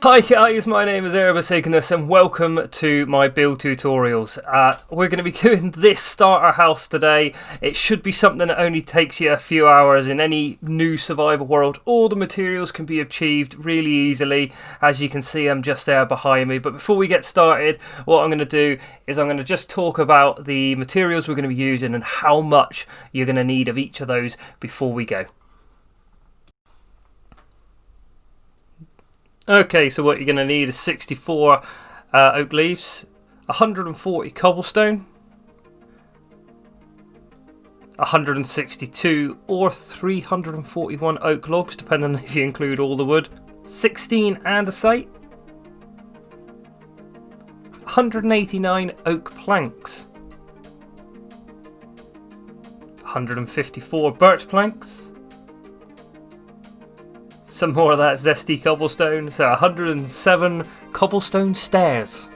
Hi guys, my name is Erebus Ignis and welcome to my build tutorials. We're going to be doing this starter house today. It should be something that only takes you a few hours. In any new survival world, all the materials can be achieved really easily. As you can see, I'm just there behind me. But before we get started, what I'm going to do is I'm going to just talk about the materials we're going to be using and how much you're going to need of each of those before we go. Okay, so what you're going to need is 64 oak leaves, 140 cobblestone, 162 or 341 oak logs, depending on if you include all the wood, 16 andesite, 189 oak planks, 154 birch planks, some more of that zesty cobblestone, so 107 cobblestone stairs,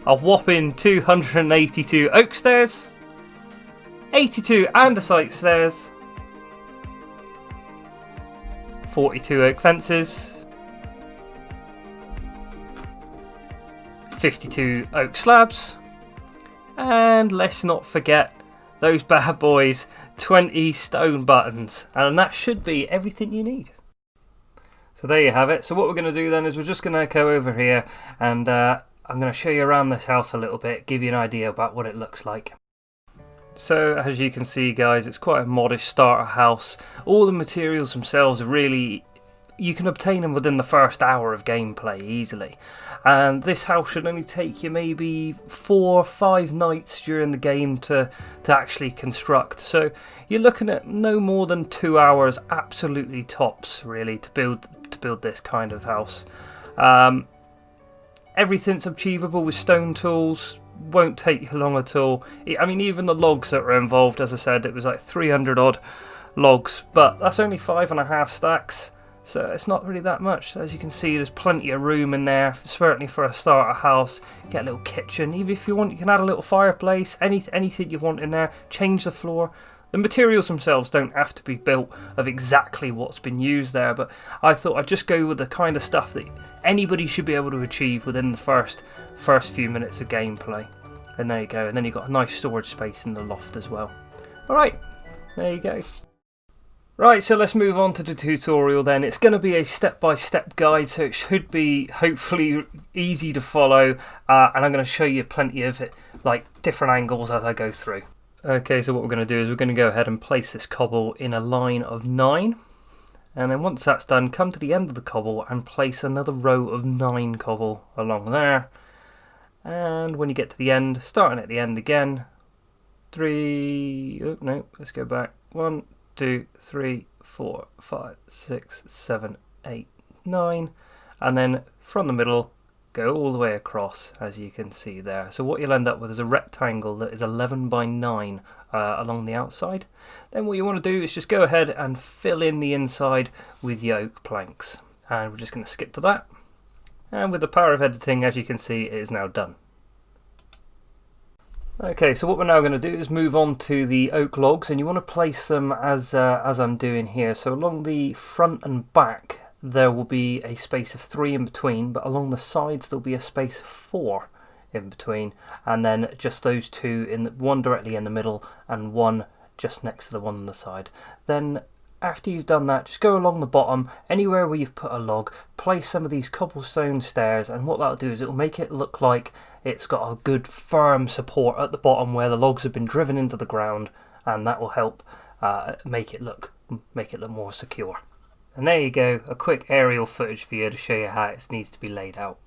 a whopping 282 oak stairs, 82 andesite stairs, 42 oak fences, 52 oak slabs, and let's not forget those bad boys, 20 stone buttons, and that should be everything you need. So there you have it. So what we're going to do then is we're just going to go over here and I'm going to show you around this house a little bit, give you an idea about what it looks like. So as you can see guys, it's quite a modest starter house. All the materials themselves are really, you can obtain them within the first hour of gameplay easily, and this house should only take you maybe 4 or 5 nights during the game to actually construct. So you're looking at no more than 2 hours absolutely tops really to build this kind of house. Everything's achievable with stone tools, won't take you long at all. I mean, even the logs that were involved, as I said, it was like 300 odd logs, but that's only 5.5 stacks. So it's not really that much. As you can see, there's plenty of room in there, certainly for a starter house. Get a little kitchen. Even if you want, you can add a little fireplace, anything you want in there. Change the floor. The materials themselves don't have to be built of exactly what's been used there, but I thought I'd just go with the kind of stuff that anybody should be able to achieve within the first few minutes of gameplay. And there you go. And then you've got a nice storage space in the loft as well. Alright, there you go. Right, so let's move on to the tutorial then. It's going to be a step-by-step guide, so it should be hopefully easy to follow, and I'm going to show you plenty of like different angles as I go through. Okay, so what we're going to do is we're going to go ahead and place this cobble in a line of 9, and then once that's done, come to the end of the cobble and place another row of 9 cobble along there, and when you get to the end, starting at the end again, 3, oh no, let's go back, 1, 2, 3, 4, 5, 6, 7, 8, 9, and then from the middle go all the way across, as you can see there. So what you'll end up with is a rectangle that is 11 by 9 along the outside. Then what you want to do is just go ahead and fill in the inside with the oak planks, and we're just going to skip to that, and with the power of editing, as you can see, it is now done. Okay, so what we're now going to do is move on to the oak logs, and you want to place them as I'm doing here. So along the front and back there will be a space of 3 in between, but along the sides there'll be a space of 4 in between, and then just those 2, one directly in the middle and one just next to the one on the side. Then after you've done that, just go along the bottom, anywhere where you've put a log, place some of these cobblestone stairs, and what that'll do is it'll make it look like it's got a good firm support at the bottom where the logs have been driven into the ground, and that will help make it look more secure. And there you go, a quick aerial footage for you to show you how it needs to be laid out.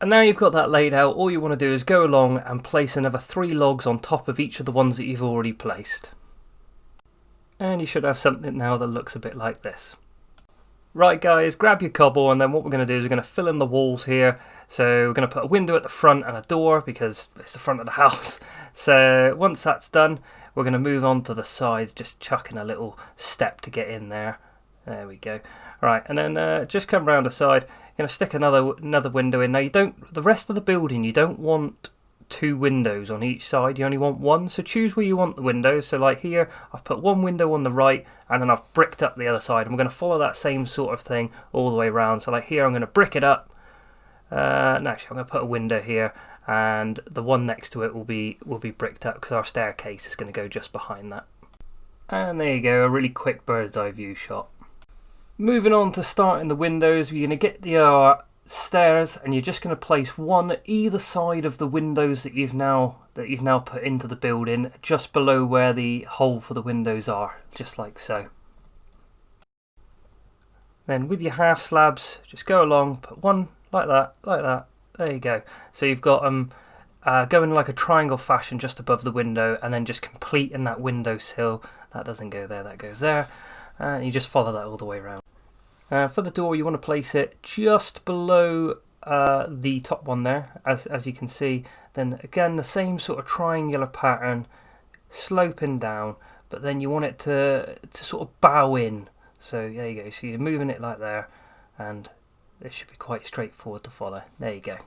And now you've got that laid out, all you want to do is go along and place another 3 logs on top of each of the ones that you've already placed. And you should have something now that looks a bit like this. Right guys, grab your cobble, and then what we're going to do is we're going to fill in the walls here. So we're going to put a window at the front and a door because it's the front of the house. So once that's done, we're going to move on to the sides, just chucking a little step to get in there. There we go. Right, and then just come round the side. You're going to stick another window in. Now the rest of the building you don't want 2 windows on each side. You only want one, so choose where you want the windows. So like here, I've put one window on the right, and then I've bricked up the other side. And we're going to follow that same sort of thing all the way around. So like here, I'm going to brick it up. No, actually, I'm going to put a window here, and the one next to it will be bricked up because our staircase is going to go just behind that. And there you go, a really quick bird's eye view shot. Moving on to starting the windows, we're going to get the stairs, and you're just going to place one either side of the windows that you've now put into the building, just below where the hole for the windows are, just like so. Then with your half slabs, just go along, put one like that. There you go. So you've got going like a triangle fashion just above the window, and then just completing that windowsill. That doesn't go there, that goes there, and you just follow that all the way around. For the door, you want to place it just below the top one there, as you can see. Then again, the same sort of triangular pattern, sloping down, but then you want it to sort of bow in. So there you go. So you're moving it like there, and it should be quite straightforward to follow. There you go.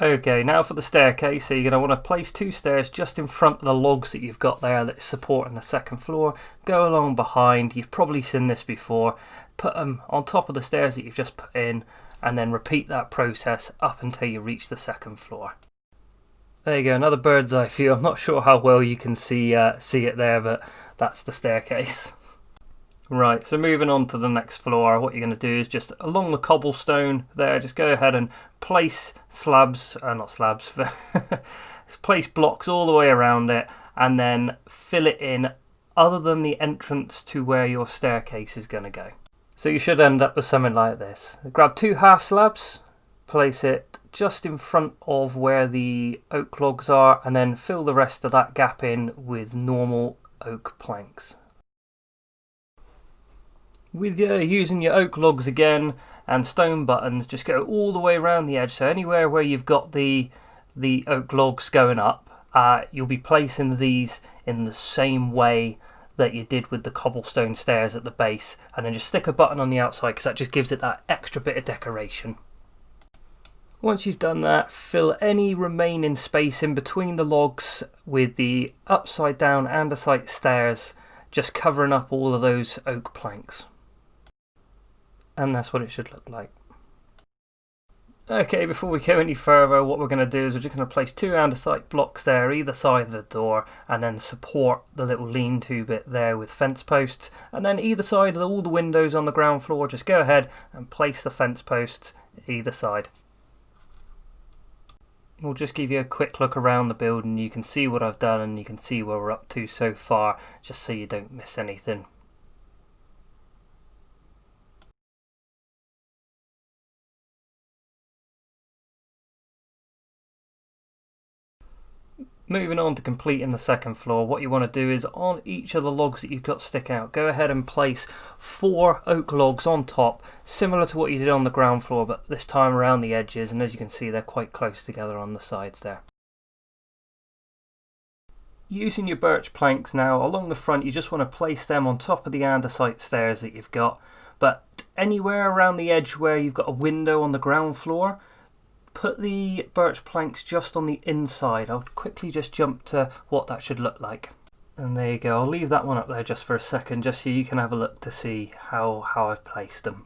Okay, now for the staircase. So you're going to want to place 2 stairs just in front of the logs that you've got there that's supporting the second floor. Go along behind. You've probably seen this before. Put them on top of the stairs that you've just put in, and then repeat that process up until you reach the second floor. There you go, another bird's eye view. I'm not sure how well you can see it there, but that's the staircase. Right, so moving on to the next floor, what you're going to do is just along the cobblestone there, just go ahead and place place blocks all the way around it, and then fill it in other than the entrance to where your staircase is going to go. So you should end up with something like this. Grab 2 half slabs, place it just in front of where the oak logs are, and then fill the rest of that gap in with normal oak planks. With using your oak logs again and stone buttons, just go all the way around the edge. So anywhere where you've got the oak logs going up, you'll be placing these in the same way that you did with the cobblestone stairs at the base, and then just stick a button on the outside because that just gives it that extra bit of decoration. Once you've done that, fill any remaining space in between the logs with the upside down andesite stairs, just covering up all of those oak planks. And that's what it should look like. Okay, before we go any further, what we're going to do is we're just going to place 2 andesite blocks there either side of the door, and then support the little lean-to bit there with fence posts, and then either side of all the windows on the ground floor, just go ahead and place the fence posts either side. We'll just give you a quick look around the building. You can see what I've done, and you can see where we're up to so far, just so you don't miss anything. Moving on to completing the second floor, what you want to do is on each of the logs that you've got stick out, go ahead and place 4 oak logs on top, similar to what you did on the ground floor, but this time around the edges, and as you can see they're quite close together on the sides there. Using your birch planks now, along the front you just want to place them on top of the andesite stairs that you've got, but anywhere around the edge where you've got a window on the ground floor, put the birch planks just on the inside. I'll quickly just jump to what that should look like. And there you go. I'll leave that one up there just for a second, just so you can have a look to see how I've placed them.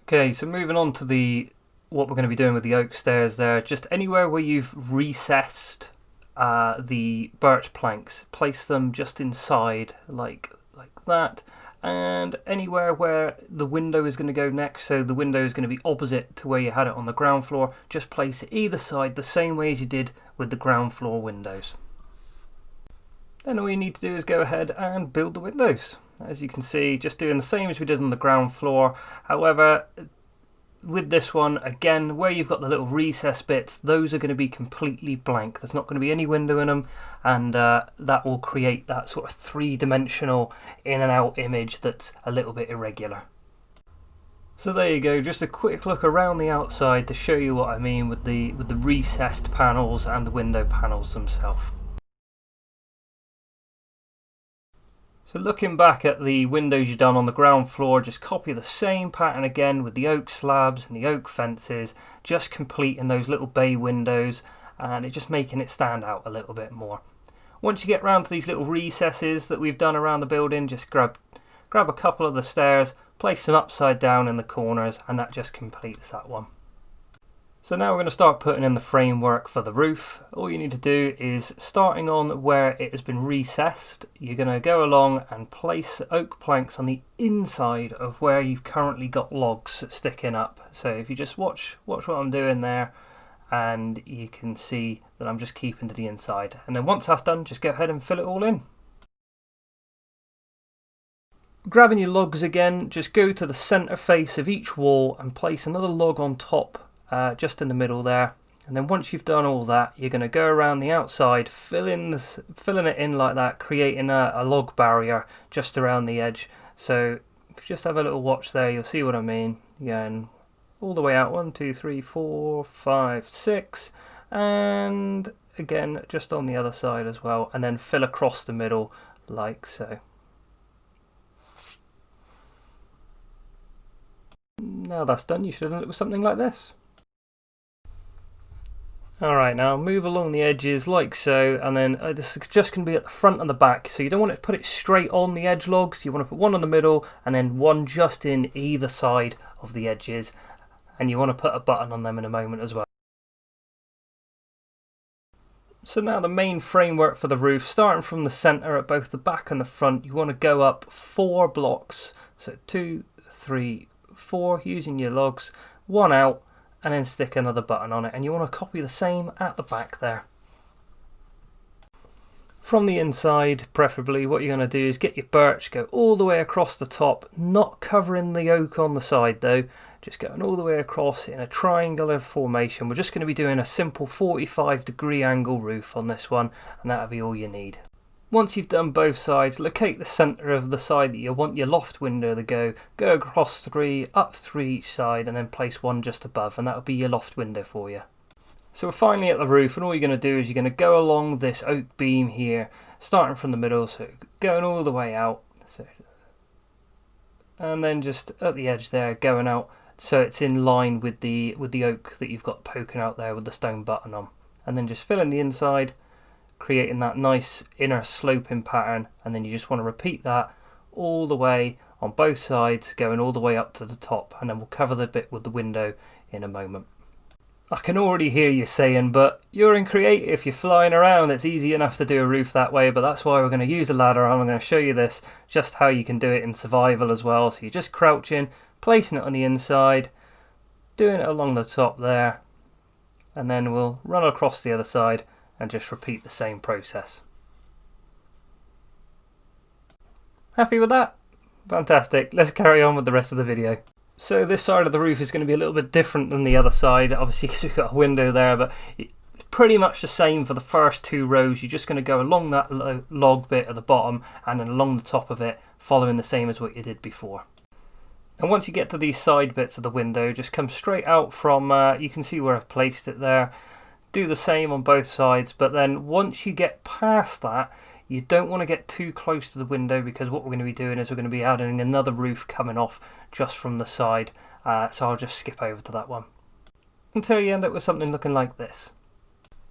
Okay, so moving on to what we're going to be doing with the oak stairs there. Just anywhere where you've recessed the birch planks, place them just inside like that. And anywhere where the window is going to go next, so the window is going to be opposite to where you had it on the ground floor, just place it either side the same way as you did with the ground floor windows. Then all you need to do is go ahead and build the windows. As you can see, just doing the same as we did on the ground floor. However, with this one, again, where you've got the little recess bits, those are going to be completely blank. There's not going to be any window in them, and that will create that sort of 3-dimensional in and out image that's a little bit irregular. So there you go, just a quick look around the outside to show you what I mean with the recessed panels and the window panels themselves. So looking back at the windows you've done on the ground floor, just copy the same pattern again with the oak slabs and the oak fences, just completing those little bay windows, and it's just making it stand out a little bit more. Once you get round to these little recesses that we've done around the building, just grab a couple of the stairs, place them upside down in the corners, and that just completes that one. So now we're going to start putting in the framework for the roof. All you need to do is, starting on where it has been recessed, you're going to go along and place oak planks on the inside of where you've currently got logs sticking up. So if you just watch what I'm doing there, and you can see that I'm just keeping to the inside. And then once that's done, just go ahead and fill it all in. Grabbing your logs again, just go to the centre face of each wall and place another log on top. Just in the middle there, and then once you've done all that, you're going to go around the outside, filling it in like that, creating a log barrier just around the edge. So if you just have a little watch there, you'll see what I mean. Again, all the way out, 1, 2, 3, 4, 5, 6, and again just on the other side as well, and then fill across the middle like so. Now that's done, you should end up with something like this. Alright, now move along the edges like so, and then this is just going to be at the front and the back, so you don't want to put it straight on the edge logs, you want to put one on the middle and then one just in either side of the edges, and you want to put a button on them in a moment as well. So now the main framework for the roof, starting from the centre at both the back and the front, you want to go up 4 blocks, so 2, 3, 4, using your logs, 1 out, and then stick another button on it, and you want to copy the same at the back there. From the inside, preferably, what you're going to do is get your birch, go all the way across the top, not covering the oak on the side though, just going all the way across in a triangular formation. We're just going to be doing a simple 45-degree angle roof on this one, and that'll be all you need. Once you've done both sides, locate the centre of the side that you want your loft window to go across 3, up 3 each side, and then place 1 just above, and that'll be your loft window for you. So we're finally at the roof, and all you're going to do is you're going to go along this oak beam here, starting from the middle, so going all the way out, and then just at the edge there, going out, so it's in line with the oak that you've got poking out there with the stone button on, and then just fill in the inside, creating that nice inner sloping pattern, and then you just want to repeat that all the way on both sides, going all the way up to the top, and then we'll cover the bit with the window in a moment. I can already hear you saying, but you're in creative, you're flying around, it's easy enough to do a roof that way, but that's why we're going to use a ladder, and I'm going to show you this, just how you can do it in survival as well. So you're just crouching, placing it on the inside, doing it along the top there, and then we'll run across the other side and just repeat the same process. Happy with that? Fantastic. Let's carry on with the rest of the video. So this side of the roof is going to be a little bit different than the other side, obviously because we've got a window there, but it's pretty much the same for the first 2 rows. You're just going to go along that log bit at the bottom and then along the top of it, following the same as what you did before. And once you get to these side bits of the window, just come straight out from, you can see where I've placed it there. Do the same on both sides, but then once you get past that, you don't want to get too close to the window, because what we're going to be doing is we're going to be adding another roof coming off just from the side, so I'll just skip over to that one until you end up with something looking like this.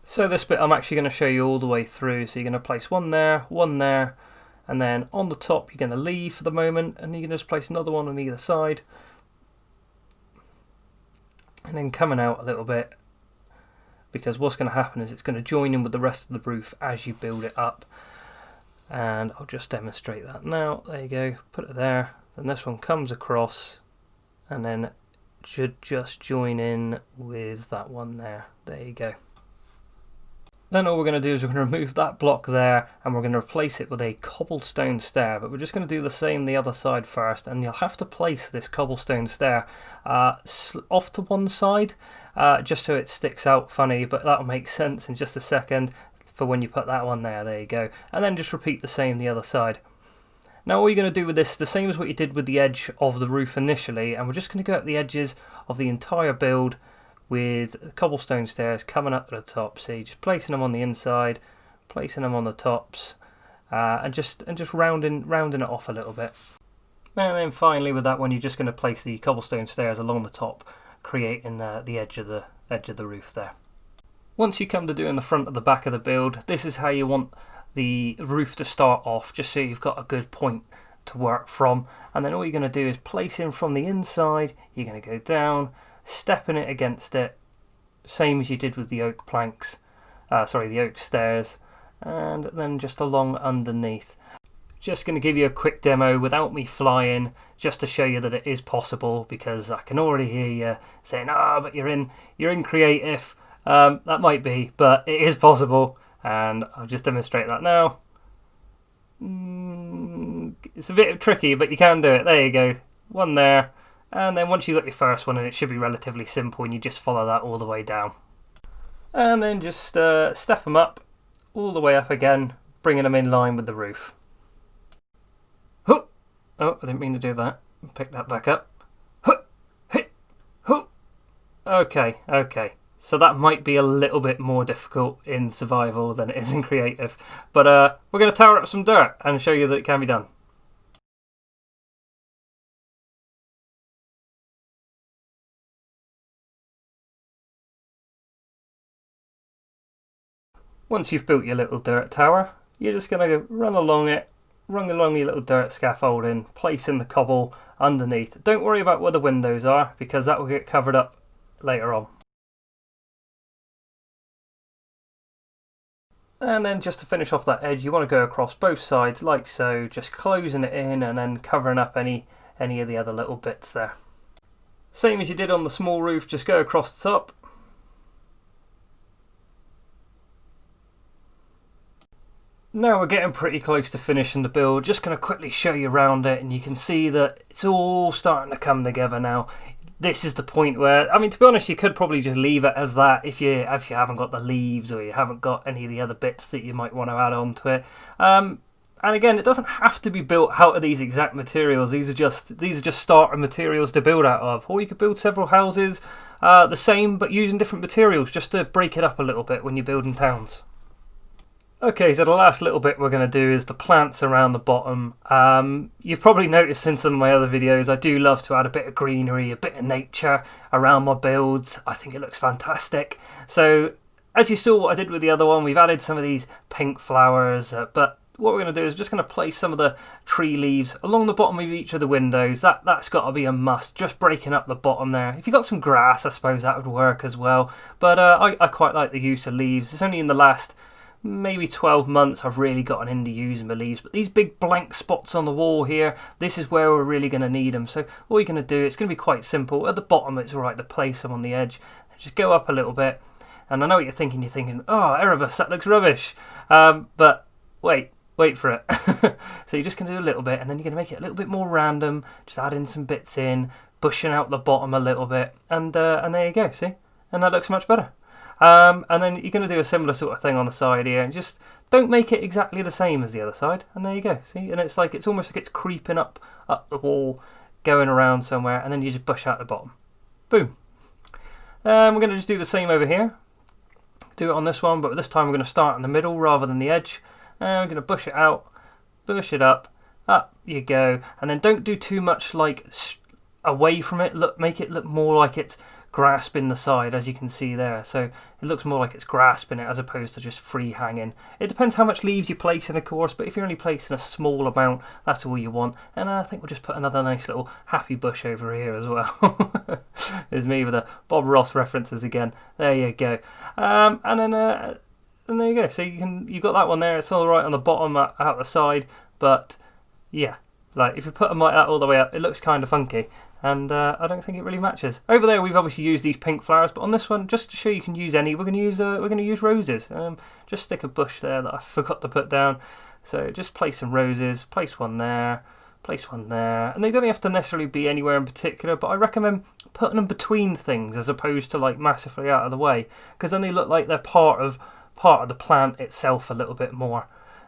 So this bit I'm actually going to show you all the way through, so you're going to place 1 there, 1 there, and then on the top you're going to leave for the moment, and you can just place another one on either side, and then coming out a little bit, because what's going to happen is it's going to join in with the rest of the roof as you build it up. And I'll just demonstrate that now. There you go, put it there, then this one comes across and then should just join in with that one there. There you go. Then all we're going to do is we're going to remove that block there, and we're going to replace it with a cobblestone stair, but we're just going to do the same the other side first, and you'll have to place this cobblestone stair off to one side, just so it sticks out funny, but that'll make sense in just a second for when you put that one there. There you go. And then just repeat the same the other side. Now all you're going to do with this, the same as what you did with the edge of the roof initially, and we're just going to go at the edges of the entire build with cobblestone stairs coming up to the top. So you're just placing them on the inside, placing them on the tops, and just rounding it off a little bit. And then finally with that one, you're just going to place the cobblestone stairs along the top, creating the edge of the roof there. Once you come to doing the front of the back of the build, this is how you want the roof to start off, just so you've got a good point to work from. And then all you're going to do is place in from the inside. You're going to go down, stepping it against it, same as you did with the oak planks, the oak stairs, and then just along underneath. Just going to give you a quick demo without me flying, just to show you that it is possible, because I can already hear you saying, but you're in creative. That might be, but it is possible, and I'll just demonstrate that now. It's a bit tricky, but you can do it. There you go, one there, and then once you've got your first one, and it should be relatively simple, and you just follow that all the way down. And then just step them up, all the way up again, bringing them in line with the roof. Oh, I didn't mean to do that. Pick that back up. Okay. So that might be a little bit more difficult in survival than it is in creative. But we're going to tower up some dirt and show you that it can be done. Once you've built your little dirt tower, you're just going to run along your little dirt scaffolding, placing the cobble underneath. Don't worry about where the windows are, because that will get covered up later on. And then just to finish off that edge, you want to go across both sides like so, just closing it in and then covering up any of the other little bits there. Same as you did on the small roof, just go across the top. Now we're getting pretty close to finishing the build. Just going to quickly show you around it, and you can see that it's all starting to come together now. This is the point where, I mean, to be honest, you could probably just leave it as that if you haven't got the leaves or you haven't got any of the other bits that you might want to add on to it. And again, it doesn't have to be built out of these exact materials. These are just starter materials to build out of. Or you could build several houses the same, but using different materials, just to break it up a little bit when you're building towns. Okay, so the last little bit we're going to do is the plants around the bottom. You've probably noticed in some of my other videos, I do love to add a bit of greenery, a bit of nature around my builds. I think it looks fantastic. So, as you saw what I did with the other one, we've added some of these pink flowers, but what we're going to do is just going to place some of the tree leaves along the bottom of each of the windows. That's got to be a must, just breaking up the bottom there. If you've got some grass, I suppose that would work as well. But I quite like the use of leaves. It's only in the last maybe 12 months I've really gotten into using the leaves, but these big blank spots on the wall here, this is where we're really going to need them. So all you're going to do, it's going to be quite simple. At the bottom it's alright to place them on the edge, just go up a little bit. And I know what you're thinking, oh Erebus, that looks rubbish, but wait for it. So you're just going to do a little bit, and then you're going to make it a little bit more random, just add in some bits in, bushing out the bottom a little bit, and there you go, see, and that looks much better. And then you're going to do a similar sort of thing on the side here, and just don't make it exactly the same as the other side. And there you go, see? And it's almost like it's creeping up the wall, going around somewhere, and then you just bush out the bottom. Boom. We're going to just do the same over here. Do it on this one, but this time we're going to start in the middle rather than the edge. And we're going to bush it out, bush it up you go. And then don't do too much like away from it. Make it look more like it's grasping the side, as you can see there. So it looks more like it's grasping it as opposed to just free hanging. It depends how much leaves you place in, of course, but if you're only placing a small amount, that's all you want. And I think we'll just put another nice little happy bush over here as well. There's me with the Bob Ross references again. There you go. And there you go. So you've got that one there. It's all right on the bottom out the side, but yeah, like if you put them like that all the way up, it looks kind of funky. And I don't think it really matches. Over there we've obviously used these pink flowers, but on this one, just to show you can use any, we're going to use roses. Just stick a bush there that I forgot to put down. So just place some roses, place one there, and they don't have to necessarily be anywhere in particular, but I recommend putting them between things as opposed to like massively out of the way, because then they look like they're part of the plant itself a little bit more.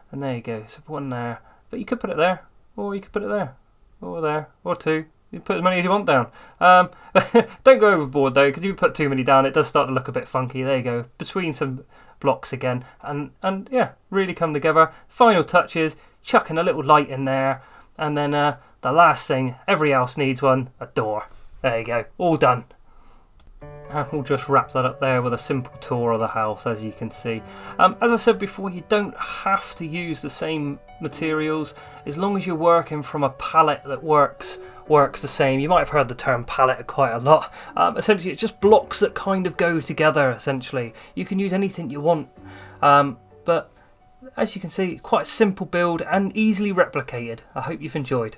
And there you go, so one there, but you could put it there, or you could put it there, or there, or two. You put as many as you want down. Don't go overboard though, because if you put too many down, it does start to look a bit funky. There you go, between some blocks again, and yeah, really come together. Final touches, chucking a little light in there, and then the last thing, every house needs one, a door. There you go, all done. And we'll just wrap that up there with a simple tour of the house, as you can see. As I said before, you don't have to use the same materials as long as you're working from a palette that works the same. You might have heard the term palette quite a lot. Essentially, it's just blocks that kind of go together. Essentially, you can use anything you want, but as you can see, quite a simple build and easily replicated. I hope you've enjoyed.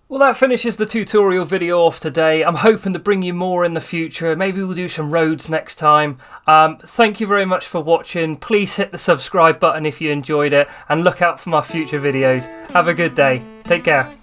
Well, that finishes the tutorial video off today. I'm hoping to bring you more in the future. Maybe we'll do some roads next time. Thank you very much for watching. Please hit the subscribe button if you enjoyed it, and look out for my future videos. Have a good day. Take care.